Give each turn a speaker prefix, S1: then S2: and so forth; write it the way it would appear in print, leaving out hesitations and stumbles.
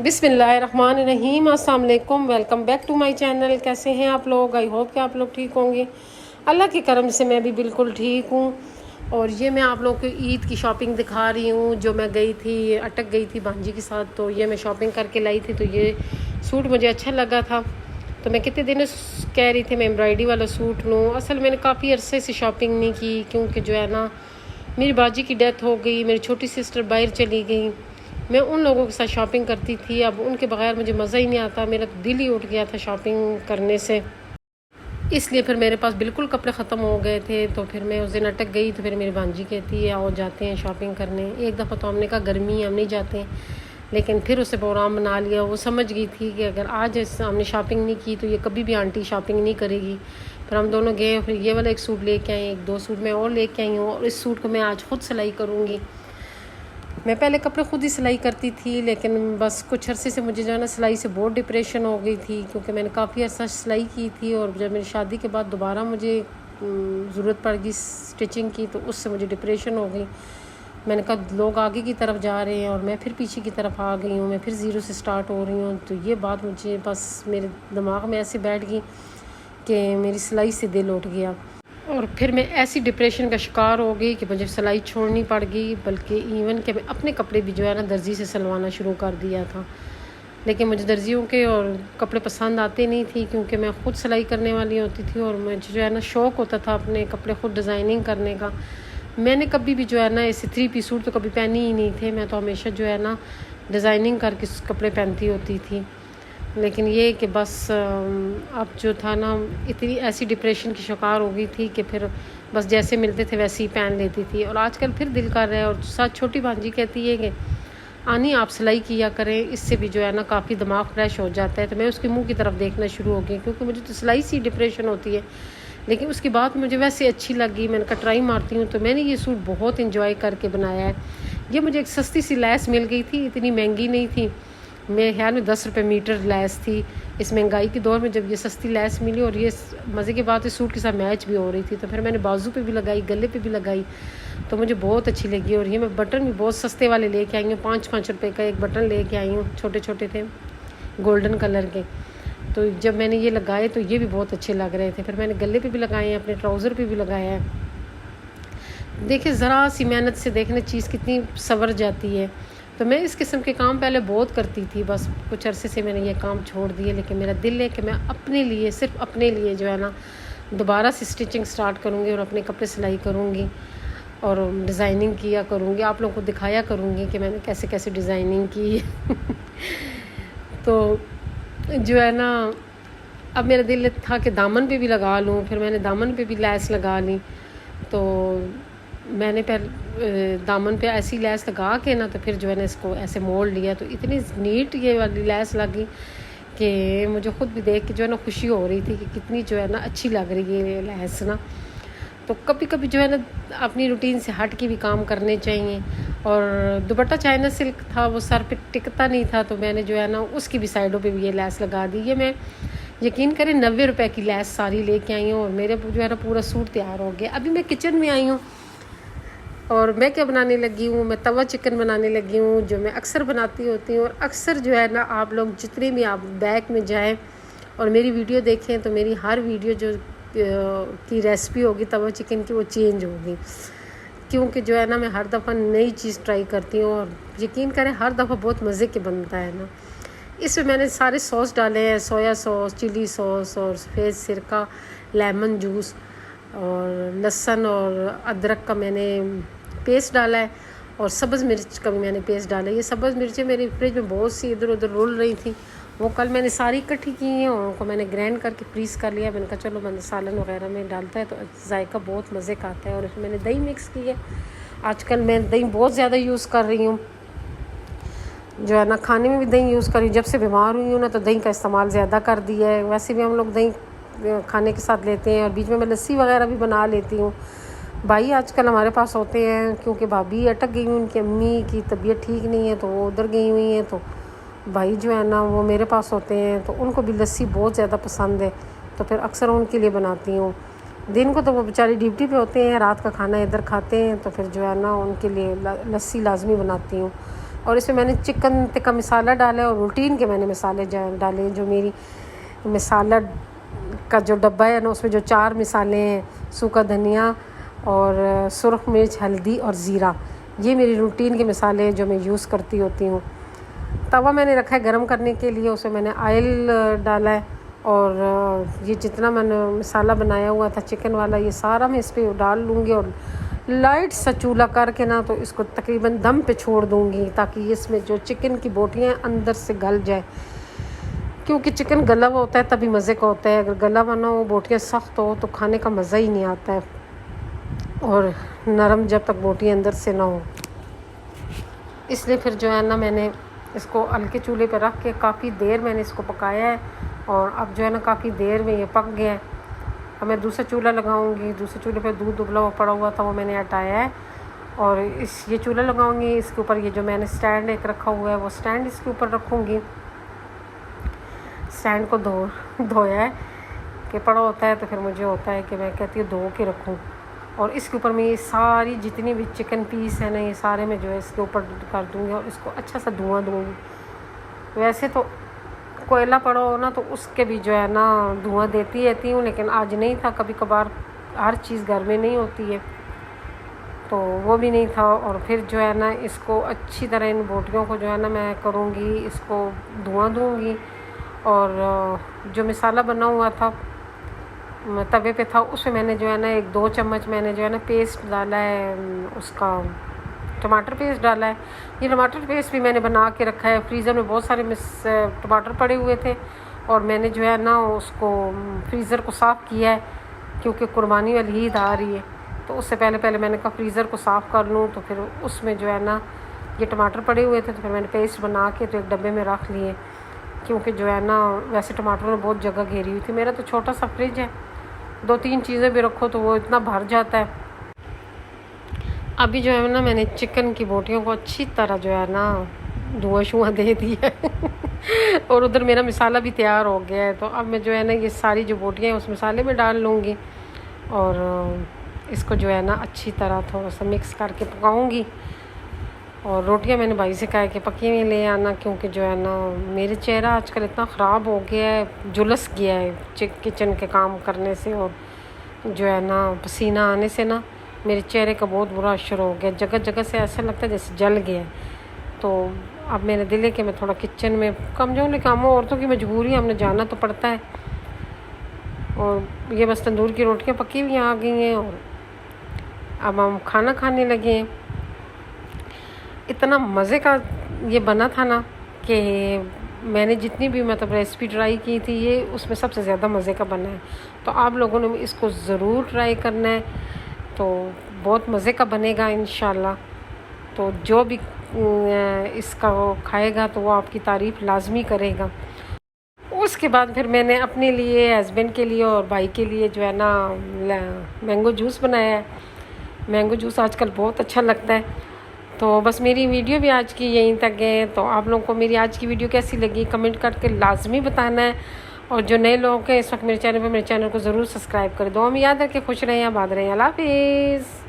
S1: बिस्मिल्लाहिर्रहमानिर्रहीम। अस्सलाम वालेकुम। Welcome back to my channel. कैसे हैं आप लोग? आई होप कि आप लोग ठीक होंगे। अल्लाह के करम से मैं भी बिल्कुल ठीक हूँ। और ये मैं आप लोग को ईद की शॉपिंग दिखा रही हूँ। जो मैं गई थी, अटक गई थी भांजी के साथ, तो ये मैं शॉपिंग करके लाई थी। तो ये सूट मुझे अच्छा लगा था, तो मैं कितने दिनों कह रही थी मैं एम्ब्रॉयडरी वाला सूट लूँ। असल मैंने काफ़ी अरसे से शॉपिंग नहीं की, क्योंकि जो है ना मेरी बाजी की डेथ हो गई, मेरी छोटी सिस्टर बाहर चली गई। मैं उन लोगों के साथ शॉपिंग करती थी, अब उनके बगैर मुझे मज़ा ही नहीं आता। मेरा तो दिल ही उठ गया था शॉपिंग करने से, इसलिए फिर मेरे पास बिल्कुल कपड़े ख़त्म हो गए थे। तो फिर मैं उस दिन अटक गई। तो फिर मेरी भांजी कहती है आओ जाते हैं शॉपिंग करने। एक दफ़ा तो हमने कहा गर्मी हम नहीं जाते, लेकिन फिर उसे प्रोग्राम बना लिया। वो समझ गई थी कि अगर आज हमने शॉपिंग नहीं की तो ये कभी भी आंटी शॉपिंग नहीं करेगी। फिर हम दोनों गए, फिर ये वाला एक सूट लेके आए, एक दो सूट मैं और लेके आई हूँ। और इस सूट को मैं आज ख़ुद सिलाई करूँगी। मैं पहले कपड़े ख़ुद ही सिलाई करती थी, लेकिन बस कुछ अरसे से मुझे जो है ना सिलाई से बहुत डिप्रेशन हो गई थी, क्योंकि मैंने काफ़ी अर्सा सिलाई की थी। और जब मेरी शादी के बाद दोबारा मुझे ज़रूरत पड़ गई स्टिचिंग की, तो उससे मुझे डिप्रेशन हो गई। मैंने कहा लोग आगे की तरफ जा रहे हैं और मैं फिर पीछे की तरफ आ गई हूँ, मैं फिर ज़ीरो से स्टार्ट हो रही हूँ। तो ये बात मुझे बस मेरे दिमाग में ऐसे बैठ गई कि मेरी सिलाई से दिल उठ गया। और फिर मैं ऐसी डिप्रेशन का शिकार हो गई कि मुझे सिलाई छोड़नी पड़ गई। बल्कि इवन कि मैं अपने कपड़े भी जो है ना दर्जी से सिलवाना शुरू कर दिया था। लेकिन मुझे दर्जियों के और कपड़े पसंद आते नहीं थी, क्योंकि मैं ख़ुद सिलाई करने वाली होती थी और मुझे जो है ना शौक़ होता था अपने कपड़े ख़ुद डिज़ाइनिंग करने का। मैंने कभी भी जो है ना ऐसे 3 पीस सूट तो कभी पहनी ही नहीं थे। मैं तो हमेशा जो है ना डिज़ाइनिंग करके कपड़े पहनती होती थी। लेकिन ये कि बस अब जो था ना इतनी ऐसी डिप्रेशन की शिकार हो गई थी कि फिर बस जैसे मिलते थे वैसे ही पहन लेती थी। और आजकल फिर दिल कर रहा है। और साथ छोटी भांजी कहती है कि आनी आप सिलाई किया करें, इससे भी जो है ना काफ़ी दिमाग फ्रेश हो जाता है। तो मैं उसके मुंह की तरफ देखना शुरू हो गई, क्योंकि मुझे तो सिलाई से डिप्रेशन होती है। लेकिन उसकी बात मुझे वैसे अच्छी लगी, मैंने कहा ट्राई मारती हूँ। तो मैंने ये सूट बहुत इंजॉय करके बनाया है। ये मुझे एक सस्ती सी लैस मिल गई थी, इतनी महंगी नहीं थी। मेरे ख्याल में 10 रुपये मीटर लैस थी। इस महंगाई के दौर में जब ये सस्ती लैस मिली, और ये मज़े की बात है सूट के साथ मैच भी हो रही थी, तो फिर मैंने बाजू पे भी लगाई, गले पे भी लगाई, तो मुझे बहुत अच्छी लगी। और ये मैं बटन भी बहुत सस्ते वाले लेके आई हूँ, 5-5 रुपये का एक बटन लेके आई हूँ, छोटे छोटे थे गोल्डन कलर के। तो जब मैंने ये लगाए तो ये भी बहुत अच्छे लग रहे थे। फिर मैंने गले पे भी लगाए हैं, अपने ट्राउज़र पे भी लगाया है। देखिए ज़रा सी मेहनत से देखने चीज़ कितनी संवर जाती है। तो मैं इस किस्म के काम पहले बहुत करती थी, बस कुछ अरसे से मैंने ये काम छोड़ दिए। लेकिन मेरा दिल है कि मैं अपने लिए, सिर्फ अपने लिए जो है ना दोबारा से स्टिचिंग स्टार्ट करूँगी और अपने कपड़े सिलाई करूँगी और डिज़ाइनिंग किया करूँगी। आप लोगों को दिखाया करूँगी कि मैंने कैसे कैसे डिज़ाइनिंग की तो जो है ना अब मेरा दिल था कि दामन पे भी लगा लूँ। फिर मैंने दामन पे भी लैस लगा ली। तो मैंने पहले दामन पे ऐसी लैस लगा के ना, तो फिर जो है ना इसको ऐसे मोड़ लिया। तो इतनी नीट ये वाली लैस लगी कि मुझे ख़ुद भी देख के जो है ना खुशी हो रही थी कि कितनी जो है ना अच्छी लग रही है ये लैस ना। तो कभी कभी जो है ना अपनी रूटीन से हट के भी काम करने चाहिए। और दुपट्टा चाइना सिल्क था, वो सर पे टिकता नहीं था, तो मैंने जो है ना उसकी भी साइडों पे भी ये लैस लगा दी। ये मैं यकीन करें 90 रुपये की लैस सारी लेके आई हूँ, और मेरे जो है ना पूरा सूट तैयार हो गया। अभी मैं किचन में आई हूँ और मैं क्या बनाने लगी हूँ, मैं तवा चिकन बनाने लगी हूँ, जो मैं अक्सर बनाती होती हूँ। और अक्सर जो है ना आप लोग जितने भी आप बैक में जाएं और मेरी वीडियो देखें, तो मेरी हर वीडियो जो की रेसिपी होगी तवा चिकन की, वो चेंज होगी, क्योंकि जो है ना मैं हर दफ़ा नई चीज़ ट्राई करती हूँ। और यकीन करें हर दफ़ा बहुत मज़े के बनता है ना। इसमें मैंने सारे सॉस डाले हैं, सोया सॉस, चिली सॉस और सफ़ेद सिरका, लेमन जूस और लहसुन और अदरक का मैंने पेस्ट डाला है, और सब्ज़ मिर्च का भी मैंने पेस्ट डाला है। ये सब्ज़ मिर्चें मेरी फ्रिज में बहुत सी इधर उधर रुल रही थी, वो कल मैंने सारी इकट्ठी की हैं और उनको मैंने ग्राइंड करके फ्रीज़ कर लिया। मैंने कहा चलो मैंने सालन वगैरह में डालता है तो जायका बहुत मज़े का आता है। और इसमें मैंने दही मिक्स की है। आजकल मैं दही बहुत ज़्यादा यूज़ कर रही हूँ, जो है ना खाने में भी दही यूज़ कर रही हूँ। जब से बीमार हुई हूँ ना, तो दही का इस्तेमाल ज़्यादा कर दिया है। वैसे भी हम लोग दही खाने के साथ लेते हैं, और बीच में मैं लस्सी वगैरह भी बना लेती हूँ। भाई आजकल हमारे पास होते हैं, क्योंकि भाभी अटक गई हुई, उनकी अम्मी की तबीयत ठीक नहीं है, तो वो उधर गई हुई हैं। तो भाई जो है ना वो मेरे पास होते हैं, तो उनको भी लस्सी बहुत ज़्यादा पसंद है, तो फिर अक्सर उनके लिए बनाती हूँ। दिन को तो वो बेचारी ड्यूटी पे होते हैं, रात का खाना इधर खाते हैं, तो फिर जो है ना उनके लिए लस्सी लाजमी बनाती हूँ। और इसमें मैंने चिकन टिक्का मसाला डाला है और रूटीन के मैंने मसाले डाले, जो मेरी मसाला का जो डब्बा है ना उसमें जो 4 मसाले हैं, सूखा धनिया और सुरख मिर्च, हल्दी और ज़ीरा, ये मेरी रूटीन के मसाले हैं जो मैं यूज़ करती होती हूँ। तवा मैंने रखा है गरम करने के लिए, उसमें मैंने ऑयल डाला है और ये जितना मैंने मसाला बनाया हुआ था चिकन वाला ये सारा मैं इस पर डाल लूँगी और लाइट सा चूल्हा करके ना तो इसको तकरीबन दम पे छोड़ दूँगी ताकि इसमें जो चिकन की बोटियाँ अंदर से गल जाए, क्योंकि चिकन गला हुआ होता है तभी मज़े का होता है। अगर गला हुआ ना हो, बोटियाँ सख्त हो तो खाने का मज़ा ही नहीं आता है, और नरम जब तक बोटियाँ अंदर से ना हो। इसलिए फिर जो है ना मैंने इसको हल्के चूल्हे पर रख के काफ़ी देर मैंने इसको पकाया है और अब जो है ना काफ़ी देर में ये पक गया है। अब मैं दूसरा चूल्हा लगाऊंगी, दूसरे चूल्हे पर दूध उबला हुआ पड़ा हुआ था वो मैंने हटाया है और ये चूल्हा लगाऊंगी। इसके ऊपर ये जो मैंने स्टैंड एक रखा हुआ है वो स्टैंड इसके ऊपर रखूँगी। स्टैंड को धोया है कि पड़ा होता है तो फिर मुझे होता है कि मैं कहती हूँ धो के रखूँ, और इसके ऊपर मैं ये सारी जितनी भी चिकन पीस है ना ये सारे मैं जो है इसके ऊपर कर दूँगी और इसको अच्छा सा धुआं दूँगी। वैसे तो कोयला पड़ा हो ना तो उसके भी जो है ना धुआं देती रहती हूँ, लेकिन आज नहीं था। कभी कभार हर चीज़ घर में नहीं होती है तो वो भी नहीं था। और फिर जो है ना इसको अच्छी तरह इन बोटियों को जो है ना मैं करूँगी, इसको धुआं दूँगी। और जो मसाला बना हुआ था तवे पे था उसमें मैंने जो है ना 1-2 चम्मच मैंने जो है ना पेस्ट डाला है, उसका टमाटर पेस्ट डाला है। ये टमाटर पेस्ट भी मैंने बना के रखा है, फ्रीज़र में बहुत सारे टमाटर पड़े हुए थे और मैंने जो है ना उसको फ्रीज़र को साफ़ किया है क्योंकि कुर्बानी वाली ईद आ रही है तो उससे पहले मैंने कहा फ्रीज़र को साफ़ कर लूँ। तो फिर उसमें जो है ना ये टमाटर पड़े हुए थे तो फिर मैंने पेस्ट बना के तो एक डब्बे में रख लिए, क्योंकि जो है ना वैसे टमाटरों ने बहुत जगह घेरी हुई थी। मेरा तो छोटा सा फ्रिज है, 2-3 चीज़ें भी रखो तो वो इतना भर जाता है। अभी जो है ना मैंने चिकन की बोटियों को अच्छी तरह जो है ना धुआं दे दिया है और उधर मेरा मसाला भी तैयार हो गया है। तो अब मैं जो है ना ये सारी जो बोटियाँ हैं उस मसाले में डाल लूँगी और इसको जो है ना अच्छी तरह थोड़ा सा मिक्स करके पकाऊँगी। और रोटियां मैंने भाई से कहा है कि पकी हुई ले आना, क्योंकि जो है ना मेरे चेहरा आजकल इतना ख़राब हो गया है, झुलस गया है किचन के काम करने से और जो है ना पसीना आने से ना मेरे चेहरे का बहुत बुरा असर हो गया। जगह जगह से ऐसा लगता है जैसे जल गया है। तो अब मेरा दिल है कि मैं थोड़ा किचन में कम जाऊँ, लेकिन हम औरतों की मजबूरी, हमने जाना तो पड़ता है। और ये बस तंदूर की रोटियाँ पकी हुई आ गई हैं और अब हम खाना खाने लगे हैं। इतना मज़े का ये बना था ना कि मैंने जितनी भी मतलब रेसिपी ट्राई की थी ये उसमें सबसे ज़्यादा मज़े का बना है। तो आप लोगों ने इसको ज़रूर ट्राई करना है, तो बहुत मज़े का बनेगा इंशाल्लाह। तो जो भी इसका वो खाएगा तो वो आपकी तारीफ़ लाजमी करेगा। उसके बाद फिर मैंने अपने लिए, हस्बैंड के लिए और भाई के लिए जो है ना मैंगो जूस बनाया है। मैंगो जूस आजकल बहुत अच्छा लगता है। तो बस मेरी वीडियो भी आज की यहीं तक है। तो आप लोगों को मेरी आज की वीडियो कैसी लगी कमेंट करके लाजमी बताना है। और जो नए लोग हैं इस वक्त मेरे चैनल को ज़रूर सब्सक्राइब कर दो। हम याद रखें, खुश रहें, आबाद रहें। अल्लाह हाफिज़।